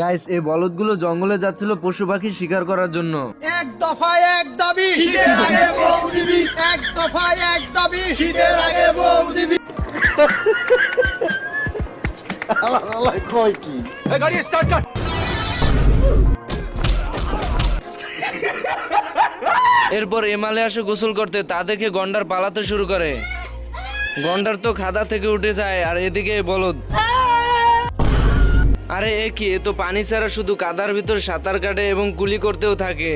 Guys, এই বলদগুলো জঙ্গলে যাচ্ছিল পশু পাখি শিকার করার জন্য। এক দফায় এক দাবি, শীতের আগে বউ দিবি। এক দফায় এক দাবি, শীতের আগে বউ দিবি। কয় কি গাড়ি স্টার্ট কর। এরপর এমালে আসে গোসল করতে, তা দেখে গন্ডার পালাতে শুরু করে। গন্ডার তো খাদা থেকে উঠে যায়, আর এদিকে বলদ। আরে এ কি, এ তো পানি ছাড়া শুধু কাদার ভিতর সাঁতার কাটে এবং গুলি করতেও থাকে।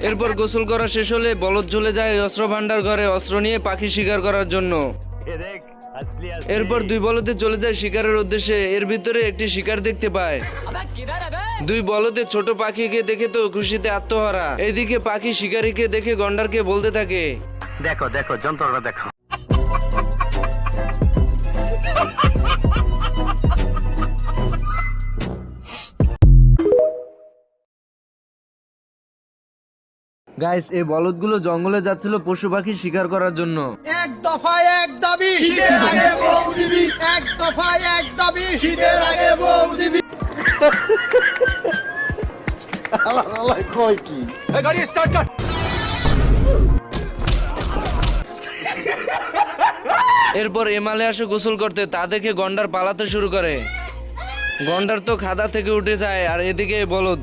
এরপর গোসল করা শেষ হলে বলদ চলে যায় অস্ত্র ভান্ডার ঘরে অস্ত্র নিয়ে পাখি শিকার করার জন্য। এরপর দুই বলদে চলে যায় শিকারের উদ্দেশ্যে। এর ভিতরে একটি শিকার দেখতে পায়। দুই বলদে ছোট পাখিকে দেখে তো খুশিতে আত্মহারা। এদিকে পাখি শিকারীকে দেখে গন্ডারকে বলতে থাকে, দেখো দেখো যন্ত্রটা দেখো। গাইস, এই বলদগুলো জঙ্গলে যাচ্ছিল পশু পাখি শিকার করার জন্য। এক দফায় এক দাবি, শীতের আগে বউ দিবি। এক দফায় এক দাবি, শীতের আগে বউ দিবি। কয় কি গাড়ি স্টার্ট কর। এরপর এমালে আসে গোসল করতে, তা দেখে গন্ডার পালাতে শুরু করে। গন্ডার তো খাদা থেকে উঠে যায়, আর এদিকে বলদ।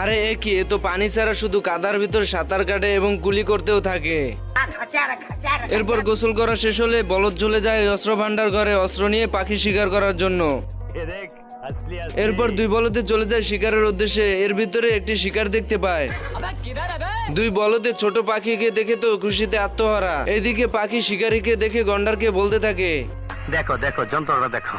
আরে এ কি, এ তো পানি ছাড়া শুধু কাদার ভিতর সাঁতার কাটে এবং গুলি করতেও থাকে। এরপর গোসল করা শেষ হলে বলদ চলে যায় অস্ত্র ভান্ডার ঘরে অস্ত্র নিয়ে পাখি শিকার করার জন্য। এরপর দুই বলদে চলে যায় শিকারের উদ্দেশ্যে। এর ভিতরে একটি শিকার দেখতে পায়। দুই বলদে ছোট পাখিকে দেখে তো খুশিতে আত্মহারা। এদিকে পাখি শিকারীকে দেখে গন্ডারকে বলতে থাকে, দেখো দেখো যন্ত্রটা দেখো।